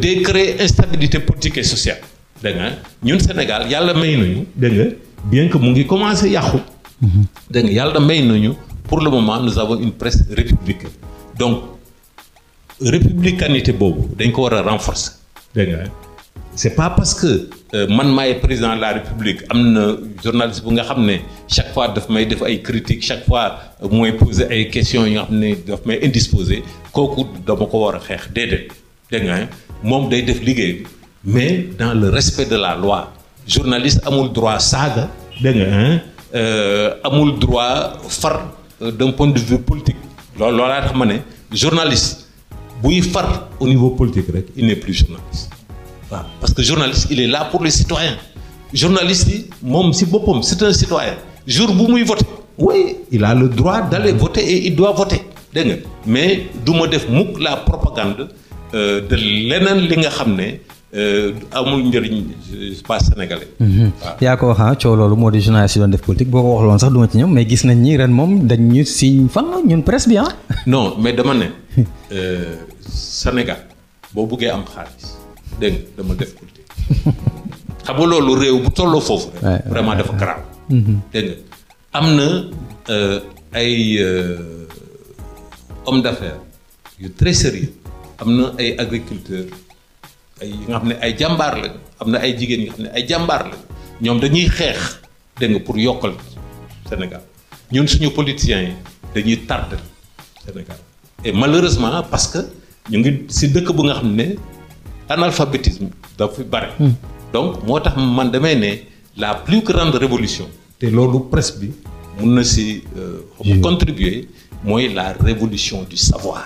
day créer instabilité politique et sociale dégg nga ñun Sénégal yàlla may nañu dégg nga bien que mu ngi commencer yàqu dégg nga yàlla may nañu pour le moment nous avons une presse républicaine donc républicanité boobu dañ ko war a renforcer dégg nga c'est pas parce que man maay président de la République am na journaliste bu nga xam ne chaque fois daf may def ay critiques chaque fois mooy poser ay questions yi nga xam ne daf may indisposé kooku dama ko war a xeex déedéet dégg nga moom day def liggéey mais dans le respect de la loi journaliste amul droit saaga dégg nga amul droit far d'un point de vue politique loolaa tax ma ne journaliste buy far au niveau politique rek il n'est plus journaliste waaw parce que journaliste il est là pour les citoyens journaliste yi moom ci boppam c'est un citoyen jour bu muy voter oui il a le droit d'aller voter et il doit voter dégg nga mais du ma def mukk la propagande de leneen li nga xam ne amul njëriñ pas sénégalais. waaw yaa ko wax coow loolu moo di journaliste yi doon def politique boo ko waxloon sax duma ci ñëw mais gis nañ ni ren moom dañ ñu signe fan ñun presse bi non mais dama ne Sénégal boo buggee am xaalis dégg nga dama def politique xam nga loolu réew bu tolloo foofu rek vraiment dafa garaaw dégg nga am na ay hommes d'affaires yu très sérieux am na ay agriculteurs ay yi nga xam ne ay jàmbaar lañ am na ay jigéen yi nga xam ne ay jàmbaar lañ ñoom dañuy xeex dégg nga pour yokkal Sénégal ñun suñu politiciens yi dañuy tardé Sénégal et malheureusement parce que ñu ngi ci dëkk bu nga xam ne analphabétisme dafa fi bare donc moo tax man damay ne la plus grande révolution te loolu presse bi mun na ci contribuer mooy la révolution du savoir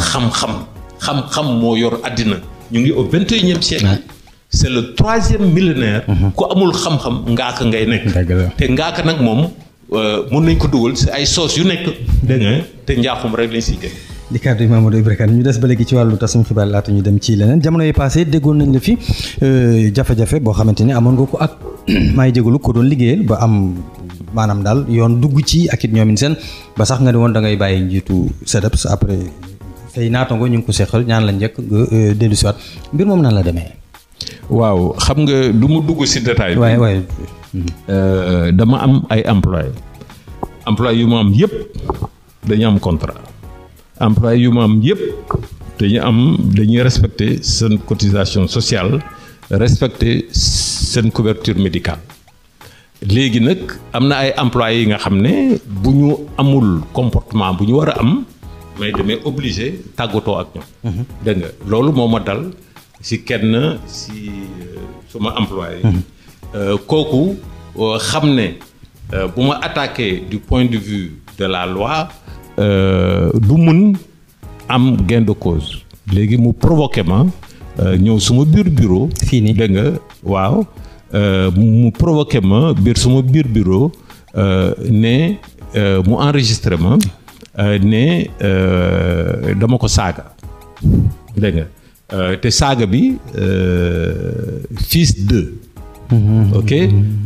xam-xam moo yor àddina ñu ngi au 21e siècle c'est le 3e millénaire ku amul xam-xam ngaaka ngay nekk te ngaaka nag moom mun nañ ko dugal ci ay soos yu nekk dégg nga te njaaxum rek lañ siy génn di kàddu yi Mamadou Ibra Kane ñu des ba léegi ci wàllu tasum xibaar laata ñu dem ci leneen jamono yi passé déggoon nañ la fi jafe-jafe boo xamante ni amoon nga ko ak maay jégalu ko doon liggéeyal ba am maanaam daal yoon dugg ci ak it ñoomin seen ba sax nga ne woon da ngay bàyyi njiitu SEDEPS après say naatango ñu ngi ko seqal ñaan la njëkk nga dellu si waat mbir moom nan la demee. waaw xam nga du mu dugg si détail bi. waaye dama am ay employés yu ma am yëpp dañu am contrat employés yu ma am yëpp dañuy respecter seen cotisation sociale respecter seen couverture médicale léegi nag am na ay employés yi nga xam ne bu ñu amul comportement bu ñu war a am. mais damay obligé tàggatoo ak ñoom. dégg nga loolu moo ma dal ci kenn ci suma employé. kooku xam ne bu ma attaqué du point de vue de la loi du mun am gain de cause léegi mu provoqué ma ñëw suma biir bureau. fii nii dégg nga waaw mu provoqué ma suma biir bureau ne mu enregistré ma. ne dama ko saaga dégg nga te saaga bi fils de ok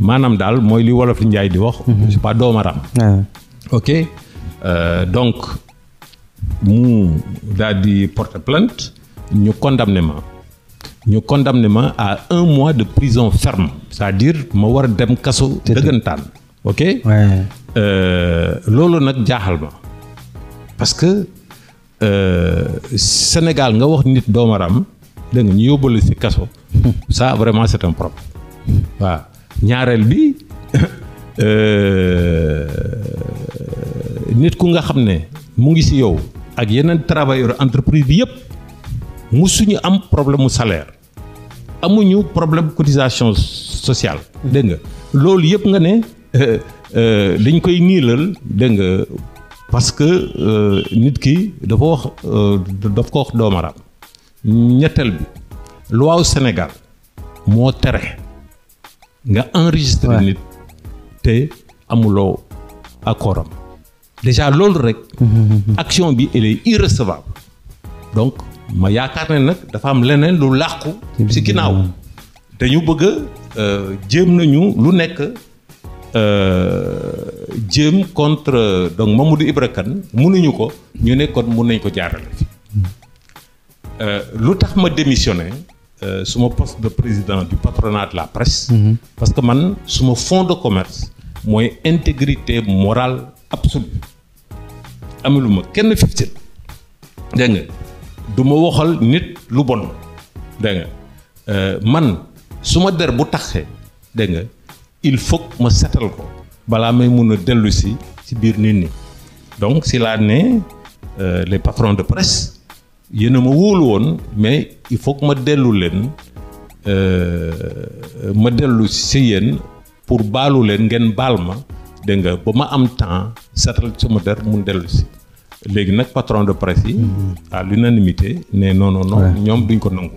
maanaam daal mooy li wolof li Njaay di wax c'est pas doomaram ok donc mu daal di porter plainte ñu condamné ma à 1 mois de prison ferme c'est-à-dire ma war a dem kaso dëggantaan ok loolu nag jaaxal ma parce que Sénégal nga wax nit doomaram dégg nga ñu yóbbale ci kaso ça vraiment c'est un problème waaw ñaareel bi nit ku nga xam ne mu ngi ci yow ak yeneen travailleur entreprise bi yëpp musuñu am problème mu salaire amuñu problème cotisation sociale. dégg nga loolu yëpp nga ne dañ koy niilal dégg nga parce que nit ki dafa wax daf ko wax doomaraam. ñetteel bi loi wu Sénégal moo tere nga enregistré nit te amuloo accord am déjà loolu rek action bi elle est irrecevable donc ma yaakaar ne nag dafa am leneen lu làqu ci ginnaaw dañu bëgg jéem nañu lu nekk jéem contre donc Mamadou Ibra Kane mënuñu ko ñu ne kon mën nañ ko jaarale fi lu tax ma démissionné suma poste de président du patronat de la presse parce que man suma fonds de commerce mooy intégrité morale absolue amuluma kenn fiftin dégg nga du ma waxal nit lu bon dégg nga man suma der bu taxee dégg nga il faut ma setal ko balaa may mun a dellu si biir nit ñi donc si laa ne les patrons de presse yéen a ma wóolu woon mais il faut que ma dellu leen ma dellu si yéen pour baalu leen ngeen baal ma dégg nga ba ma am temps setal sama der mun dellu si léegi nag patron de presse yi à l'unanimité ne non ñoom duñ ko nangu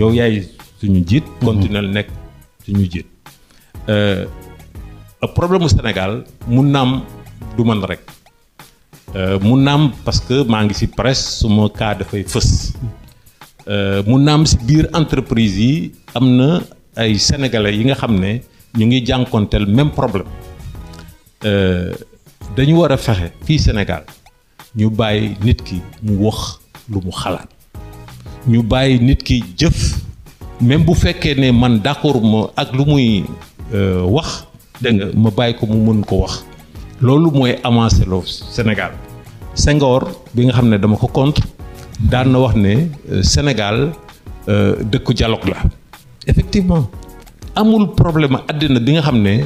yow yaay suñu jiit continuel nekk suñu jiit problème mu Sénégal mun naam du man rek mun naam parce que maa ngi ci presse suma cas dafay fës mun naam ci biir entreprise yi am na ay sénégalais yi nga xam ne ñu ngi jànkonteel même problème dañu war a fexe fii Sénégal ñu bàyyi nit ki mu wax lu mu xalaat ñu bàyyi nit ki jëf même bu fekkee ne man d'accord ma ak lu muy wax dégg nga ma bàyyi ko mu mën ko wax loolu mooy avancé loo Sénégal Senghor bi nga xam ne dama ko contre daan na wax ne Sénégal dëkku dialogue la effectivement amul problème àddina bi nga xam ne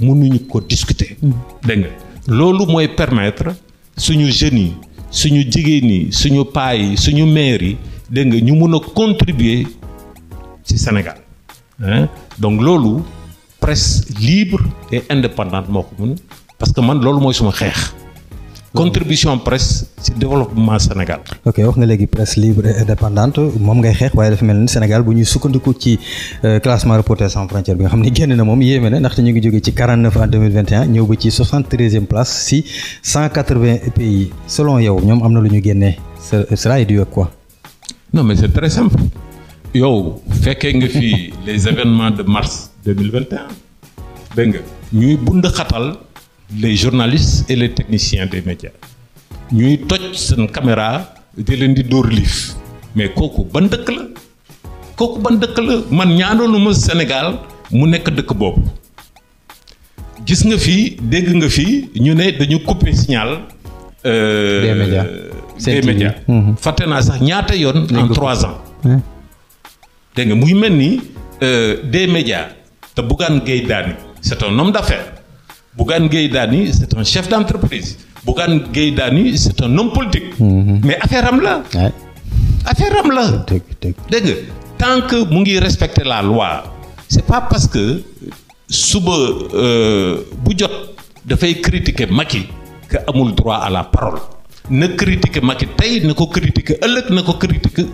mënuñu ko discuter dégg nga loolu mooy permettre suñu jeunes yi suñu jigéen yi suñu paa yi suñu maire yi dégg nga ñu mun a contribuer ci Sénégal donc loolu presse libre et indépendante moo ko mun parce que man loolu mooy suma xeex contribution presse ci développement Sénégal. ok wax nga léegi presse libre et indépendante moom ngay xeex waaye dafa mel ni Sénégal bu ñuy sukkandiku ci classement Reporters sans frontières bi nga xam ne génn na moom yéeme na ndaxte ñu ngi jógee ci 49 en 2021 ñëw ba ci 73e place si 180 pays selon yow ñoom am na lu ñu génnee cela est dû à quoi. non mais c'est très simple yow fekkee nga fi les événements de mars 2021 dégg nga ñuy bund xatal les journalistes et les techniciens des médias ñuy toj seen caméra di leen di dóor liif mais kooku ban dëkk la man ñaanoonu ma Sénégal mu nekk dëkk boobu gis nga fi dégg nga fi ñu ne dañu couper signal des médias fàtte naa sax ñaata yoon en 3 ans dégg nga muy mel ni des médias te Bougane Gueye Dany c'est un homme d'affaires Bougane Gueye Dany c'est un chef d'entreprise Bougane Gueye Dany c'est un homme politique mais affaire am la dégg nga tant que mu ngi respecter la loi c'est pas parce que suba bu jot dafay critiquer Macky que amul droit à la parole na critiquer Macky tey na ko critiquer ëllëg na ko critiquer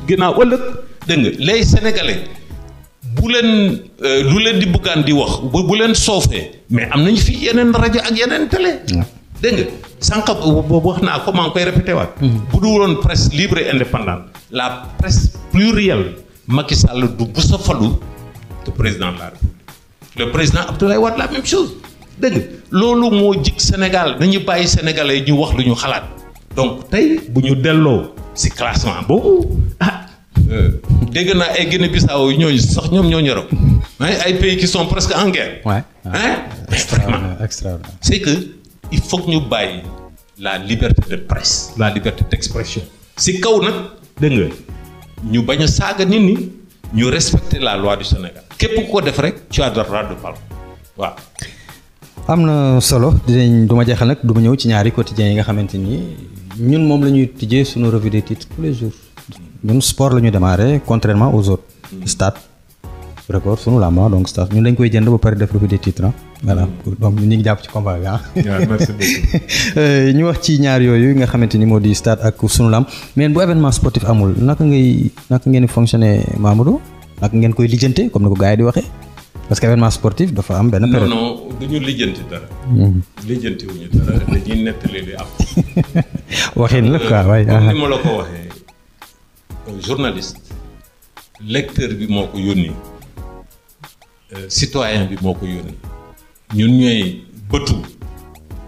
ginnaaw ëllëg dégg nga les Sénégalais bu leen lu leen di buggaan di wax bu leen soofee mais am nañu fi yeneen rajo ak yeneen télé dégg nga sànq boobu wax naa ko maa ngi koy répété waat bu du woon presse libre et indépendante la presse plurielle Macky Sall du bu sa falu de président de la République le président Abdoulaye Wade la même chose dégg nga loolu moo jig Sénégal nañu bàyyi Sénégalais ñu wax lu ñu xalaat donc tey bu ñu delloo ci classement boobu dégg naa ay Guinée-Bissau yi ñooñu sax ñoom ñoo ñoroon ay pays qui sont presque en guerre. Vraiment extraordinaire. C'est que il faut que ñu bàyyi la liberté de presse la liberté d'expression si kaw nag dégg nga ñu bañ a saaga nit ñi ñu respecter la loi du Sénégal képp ku ko def rek tu as le droit de parler waaw. am na solo dinañ du ma jeexal nag du ma ñëw ci ñaari quotidiens yi nga xamante ni ñun moom la ñuy tijjee suñu revue des titres tous les jours ñun sport la ñu démarrer contrairement aux autres stade record sunu lamb donc stade ñun dañ koy jënd ba pare def revue des titres voilà donc ñu ngi jàpp ci combat bi merci beaucoup. ñu wax ci ñaar yooyu nga xamante ni moo di stade ak sunu lamb mais bu événement sportif amul naka ngeen di fonctionner Mamadou naka ngeen koy lijjante comme ni ko gars yi di waxee parce que événement sportif dafa am benn période. non du ñu lijjanti dara. lijjanti wuñu dara dañuy nettali li am. waxin la quoi waay. comme ni ma la ko waxee journaliste lecteur bi moo ko yónni citoyen bi moo ko yónni ñun ñooy bëtu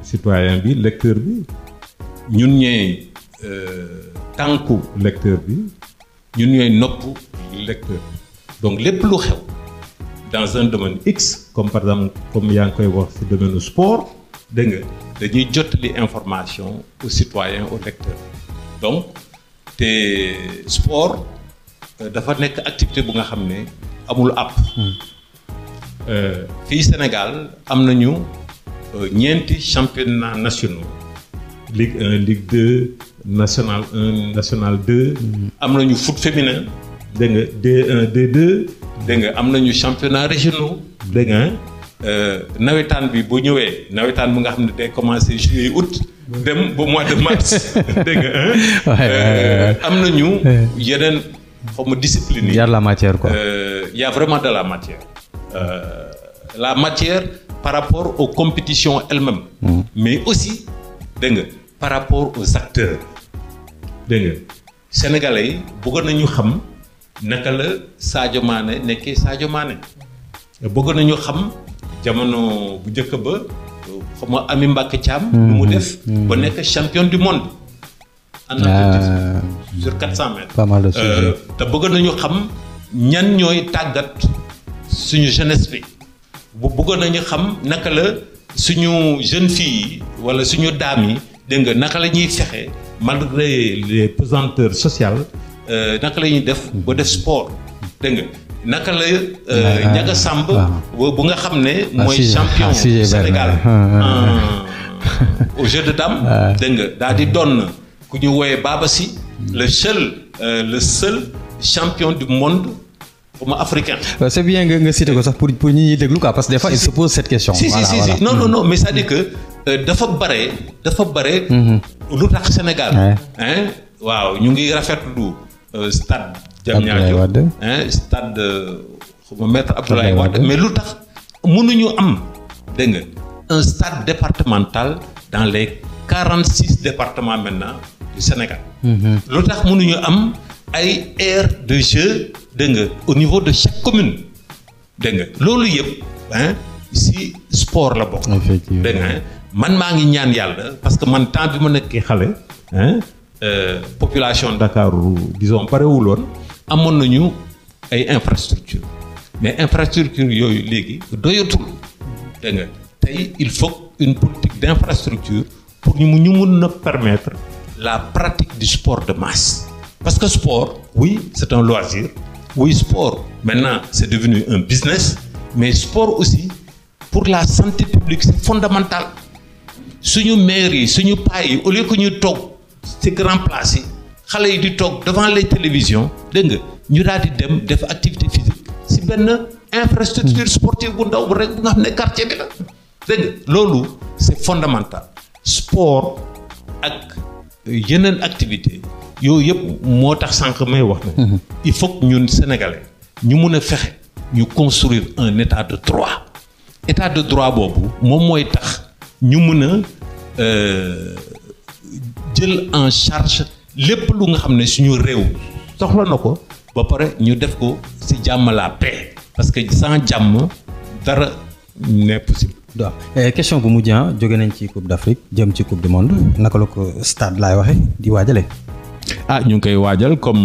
citoyen bi lecteur bi ñun ñooy tànku lecteur bi ñun ñooy nopp lecteur bi donc lépp lu xew dans un domaine X comme par exemple comme yaa ngi koy wax ci domaine sport dégg nga dañuy jottali information aux citoyens aux lecteurs donc te sport dafa nekk activité bu nga xam ne amul app fii Sénégal am nañu ñeenti championnats nationaux Ligue 1 Ligue 2 National 1 National 2 am nañu foot féminin dégg nga D1 D2 dégg nga am nañu championnats régionaux dégg nga nawetaan bi bu ñëwee nawetaan bu nga xam ne day commencer juillet août dem ba mois de mars dégg nga am nañu yeneen xaw ma discipline yi. y a la matière quoi. Y a vraiment de la matière. La matière par rapport aux compétitions elles-mêmes. Mais aussi dégg nga par rapport aux acteurs dégg nga sénégalais yi bëgg nañu xam naka la Sadio Mané nekkee Sadio Mané bëgg nañu xam jamono bu njëkk ba xam nga Ami Mbacké Thiam. lu mu def ba nekk champion du monde. en athlétisme sur 400 mètres. pas mal de choses. te bëgg nañu xam ñan ñooy tàggat suñu jeunesse bi bu bëgg nañu xam naka la suñu jeune filles yi wala suñu dames yi dégg nga naka la ñuy fexe malgré les pesanteurs sociales naka la ñuy def ba def sport dégg nga naka la Ndiaga Samb bu nga xam ne mooy champion Sénégal au jeu de dames dégg nga daal di doon ku ñu wooyee Baba Sy le seul champion du monde comme africain. C'est bien nga cité ko sax pour ñi ñuy déglu quoi parce que des fois il se pose cette question. si non mais c'est-à-dire que dafa bare lu tax Sénégal waaw ñu ngi rafetlu stade Diamniadio stade Maître Abdoulaye Wade mais lu tax mënuñu am dégg nga un stade départemental dans les 46 départements maintenant du Sénégal. lu tax mënuñu am ay aires de jeu dégg nga au niveau de chaque commune dégg nga loolu yëpp si sport la bokk. dégg nga man maa ngi ñaan yàlla parce que man temps bi ma nekkee xale population Dakar disons parewuloon amoon nañu ay infrastructures mais infrastructures yooyu léegi doyatul dégg nga tey il faut une politique d'infrastructure pour ñu mun a permettre la pratique du sport de masse. Parce que sport, oui, c'est un loisir. Oui, sport, maintenant, c'est devenu un business. Mais sport aussi, pour la santé publique, c'est fondamental. Si nous mairies, si nous pays, au lieu que nous toog ces grands places, xale yi di toog devant les télévisions, dégg nga ñu daal di dem def activité physique. si benn infrastructure sportive bu ndaw rek bu nga xam ne quartier bi la. dégg nga loolu c'est fondamental. sport ak yeneen activité yooyu yëpp moo tax sànq may wax ne il faut que ñun sénégalais ñu mun a fexe ñu construire un état de droit boobu moom mooy tax ñu mun a jël en charge lépp lu nga xam ne suñu réew soxla na ko ba pare ñu def ko ci jàmm la paix parce que sans jàmm dara n'est possible. waaw question bu mujj jóge nañ ci Coupe d'Afrique jëm ci Coupe du Monde naka la ko stade laay waxe di waajale ñu ngi koy waajal comme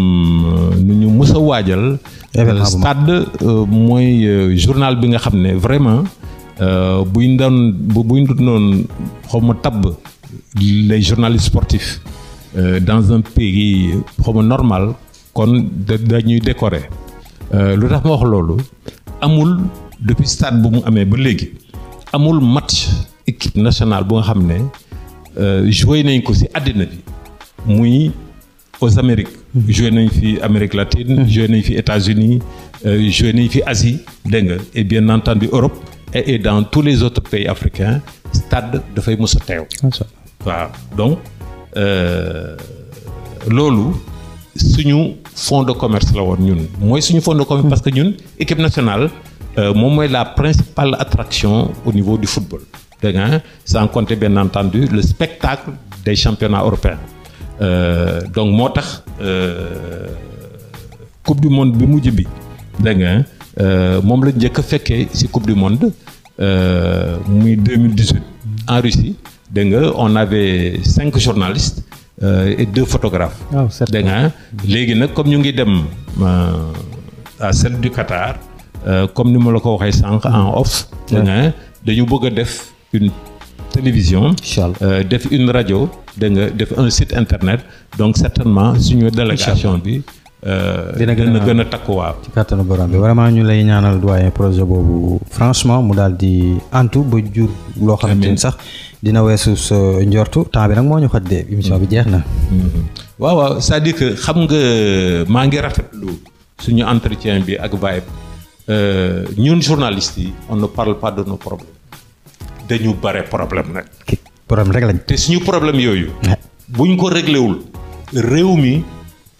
nu ñu mës a waajal stade mooy journal bi nga xam ne vraiment buy doon xaw ma tabb les journalistes sportifs dans un pays xaw ma normal kon dañuy décorer lu tax ma wax loolu amul depuis stade bu mu amee ba léegi amul match équipe nationale bu nga xam ne joué nañ ko ci àddina bi muy aux Amériques joué nañ fi Amérique latine. joué nañ fi États-Unis joué nañ fi Asie dégg nga et bien entendu Europe et dans tous les autres pays africains stade dafay mës a teew. waaw donc loolu suñu fonds de commerce la woon ñun mooy suñu fonds de commerce parce que ñun équipe nationale moom mooy la principale attraction au niveau du football dégg nga sans compter bien entendu le spectacle des championnats européens donc moo tax coupe du monde bi mujj bi dégg nga moom la njëkk a fekkee ci coupe du monde muy 2018 en Russie dégg nga on avait 5 journalistes et 2 photographes. dégg nga léegi nag comme ñu ngi dem à celle du Qatar comme ni ma la ko waxee sànq en off. dégg nga dañu bëgg a def une télévision. def une radio dégg nga def un site internet donc certainement suñu délégation bi. dina gën a takku waaw. ci kàttanu borom bi vraiment ñu lay ñaanal doyen projet boobu franchement mu daal di antu ba jur loo xamante ni sax dina weesu sa njortu temps bi nag moo ñu xoj de émission bi jeex na. waaw c'est-à-dire que xam nga maa ngi rafetlu suñu entretien bi ak Vibe ñun journalistes yi on ne parle pas de nos problèmes dañu bare problème nag. problème rek lañ. te suñu problème yooyu. buñ ko réglé wul réew mi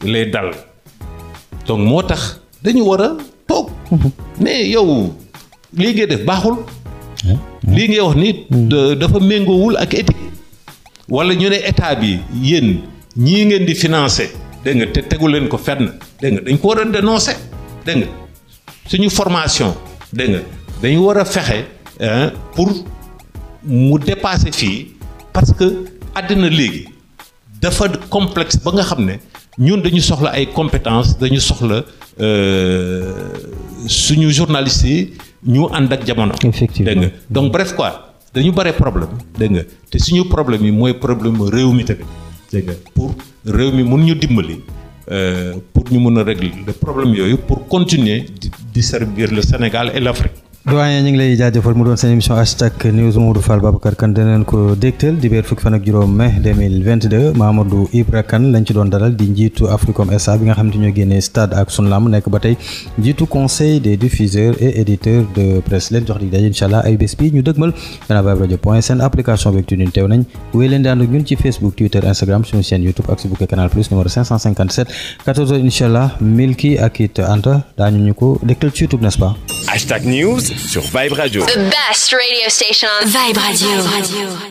lay dal. donc moo tax dañu war a toog mais yow lii ngay def baaxul lii ngay wax ni dafa méngoowul ak éthique wala ñu ne état bi yéen ñii ngeen di financer dégg nga te tegu leen ko fenn dégg nga dañ ko war a dénoncer dégg nga suñu formation dégg nga dañu war a fexe pour mu dépasser fii parce que àddina léegi dafa complexe ba nga xam ne ñun dañu soxla ay compétences dañu soxla suñu journalistes yi ñu ànd ak jamono. effectivement dégg nga donc bref quoi dañu bare problème dégg nga te suñu problème yi mooy problème réew mi tamit dégg nga pour réew mi mun ñu dimbali pour ñu mun a régler le problème yooyu pour continuer di servir le Sénégal et l'Afrique. doyen ñu ngi lay jaajëfal mu doon seen émission hashtag news Mamadou Fall Babacar Kane danañ ko dégtal dibéer fukki fan ak juróom mai 2022 Mamadou Ibra Kane lañ ci doon dalal di njiitu Africom SA bi nga xam ne ñoo génnee stade ak sunu lamb nekk ba tey njiitu conseil des diffuseurs et éditeurs de presse leen jox dig daje incha allah ay bés bi ñu dëgmal gannaaw Vibe Radio point sn application beeg tuuti teew nañ wéy leen di ànd ak ñun ci Facebook Twitter Instagram suñu chaîne YouTube ak si bouquet Canal Plus numéro 557 14 incha allah Milki ak it Anta daañu ñu ko dégtal ci YouTube n'est-ce pas. Hashtag News sur Vibe Radio. The best radio station on Vibe Radio.